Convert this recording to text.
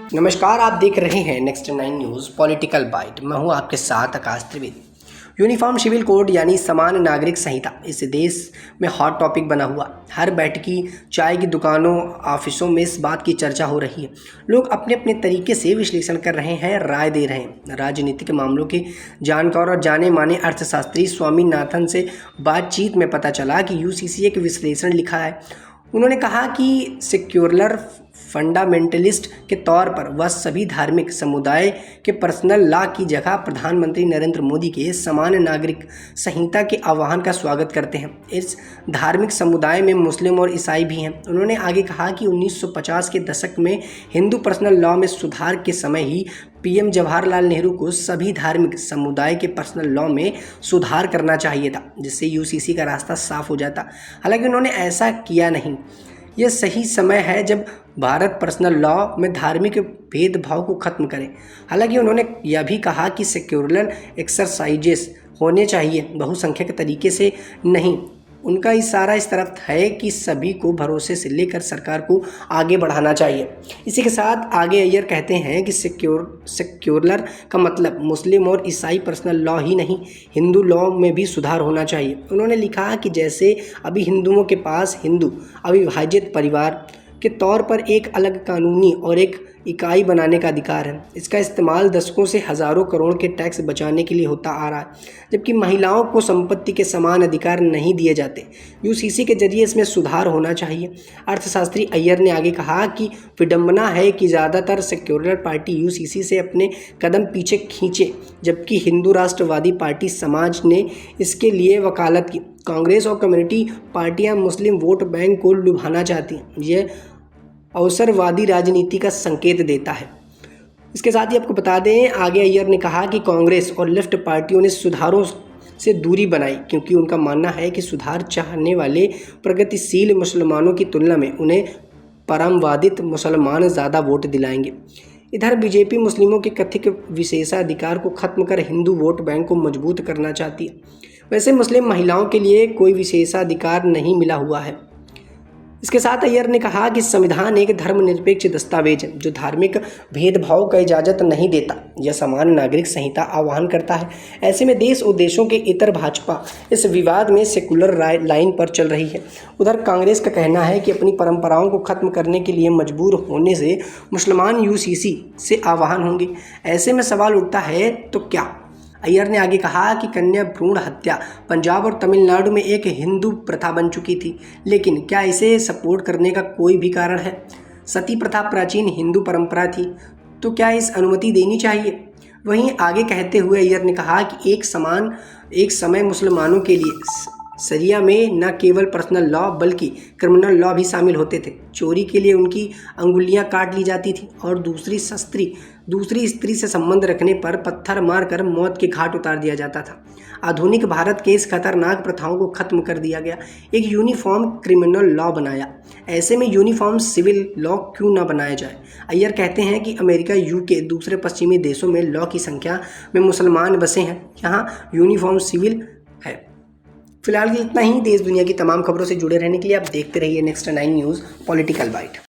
नमस्कार, आप देख रहे हैं नेक्स्ट 9 न्यूज़ पॉलिटिकल बाइट। मैं हूं आपके साथ आकाश त्रिवेदी। यूनिफॉर्म सिविल कोड यानी समान नागरिक संहिता इस देश में हॉट टॉपिक बना हुआ। हर बैठकी, चाय की दुकानों, ऑफिसों में इस बात की चर्चा हो रही है। लोग अपने अपने तरीके से विश्लेषण कर रहे हैं, राय दे रहे हैं। राजनीतिक मामलों के जानकार और जाने माने अर्थशास्त्री स्वामीनाथन से बातचीत में पता चला कि यूसीसी एक विश्लेषण लिखा है। उन्होंने कहा कि सेक्युलर फंडामेंटलिस्ट के तौर पर वह सभी धार्मिक समुदाय के पर्सनल लॉ की जगह प्रधानमंत्री नरेंद्र मोदी के समान नागरिक संहिता के आह्वान का स्वागत करते हैं। इस धार्मिक समुदाय में मुस्लिम और ईसाई भी हैं। उन्होंने आगे कहा कि 1950 के दशक में हिंदू पर्सनल लॉ में सुधार के समय ही पीएम जवाहरलाल नेहरू को सभी धार्मिक समुदाय के पर्सनल लॉ में सुधार करना चाहिए था, जिससे यूसीसी का रास्ता साफ हो जाता। हालांकि उन्होंने ऐसा किया नहीं। यह सही समय है जब भारत पर्सनल लॉ में धार्मिक भेदभाव को खत्म करे। हालांकि उन्होंने यह भी कहा कि सेक्युलर एक्सरसाइजेस होने चाहिए, बहुसंख्यक तरीके से नहीं। उनका इशारा इस तरफ है कि सभी को भरोसे से लेकर सरकार को आगे बढ़ाना चाहिए। इसी के साथ आगे अय्यर कहते हैं कि सेक्युलर का मतलब मुस्लिम और ईसाई पर्सनल लॉ ही नहीं, हिंदू लॉ में भी सुधार होना चाहिए। उन्होंने लिखा कि जैसे अभी हिंदुओं के पास हिंदू अविभाजित परिवार के तौर पर एक अलग कानूनी और एक इकाई बनाने का अधिकार है, इसका इस्तेमाल दशकों से हज़ारों करोड़ के टैक्स बचाने के लिए होता आ रहा है, जबकि महिलाओं को संपत्ति के समान अधिकार नहीं दिए जाते। यूसीसी के जरिए इसमें सुधार होना चाहिए। अर्थशास्त्री अय्यर ने आगे कहा कि विडंबना है कि ज़्यादातर सेक्युलर पार्टी यूसीसी से अपने कदम पीछे खींचे, जबकि हिंदू राष्ट्रवादी पार्टी समाज ने इसके लिए वकालत की। कांग्रेस और कम्युनिटी पार्टियां मुस्लिम वोट बैंक को लुभाना चाहती हैं। यह अवसरवादी राजनीति का संकेत देता है। इसके साथ ही आपको बता दें, आगे अय्यर ने कहा कि कांग्रेस और लेफ्ट पार्टियों ने सुधारों से दूरी बनाई, क्योंकि उनका मानना है कि सुधार चाहने वाले प्रगतिशील मुसलमानों की तुलना में उन्हें परमवादित मुसलमान ज़्यादा वोट दिलाएंगे। इधर बीजेपी मुस्लिमों के कथित विशेषाधिकार को खत्म कर हिंदू वोट बैंक को मजबूत करना चाहती है। वैसे मुस्लिम महिलाओं के लिए कोई विशेषाधिकार नहीं मिला हुआ है। इसके साथ अय्यर ने कहा कि संविधान एक धर्मनिरपेक्ष दस्तावेज है जो धार्मिक भेदभाव का इजाज़त नहीं देता। यह समान नागरिक संहिता आह्वान करता है। ऐसे में देश और देशों के इतर भाजपा इस विवाद में सेकुलर लाइन पर चल रही है। उधर कांग्रेस का कहना है कि अपनी परंपराओं को खत्म करने के लिए मजबूर होने से मुसलमान यूसीसी से आह्वान होंगे। ऐसे में सवाल उठता है तो क्या? अय्यर ने आगे कहा कि कन्या भ्रूण हत्या पंजाब और तमिलनाडु में एक हिंदू प्रथा बन चुकी थी, लेकिन क्या इसे सपोर्ट करने का कोई भी कारण है? सती प्रथा प्राचीन हिंदू परंपरा थी, तो क्या इस अनुमति देनी चाहिए? वहीं आगे कहते हुए अय्यर ने कहा कि एक समय मुसलमानों के लिए शरिया में न केवल पर्सनल लॉ बल्कि क्रिमिनल लॉ भी शामिल होते थे। चोरी के लिए उनकी अंगुलियां काट ली जाती थी और दूसरी स्त्री से संबंध रखने पर पत्थर मारकर मौत के घाट उतार दिया जाता था। आधुनिक भारत के इस खतरनाक प्रथाओं को खत्म कर दिया गया, एक यूनिफॉर्म क्रिमिनल लॉ बनाया। ऐसे में यूनिफॉर्म सिविल लॉ क्यों ना बनाया जाए? अय्यर कहते हैं कि अमेरिका, यूके, दूसरे पश्चिमी देशों में लॉ की संख्या में मुसलमान बसे हैं, यहाँ यूनिफॉर्म सिविल है। फिलहाल इतना ही। देश दुनिया की तमाम खबरों से जुड़े रहने के लिए आप देखते रहिए नेक्स्ट 9 न्यूज़ पॉलिटिकल बाइट।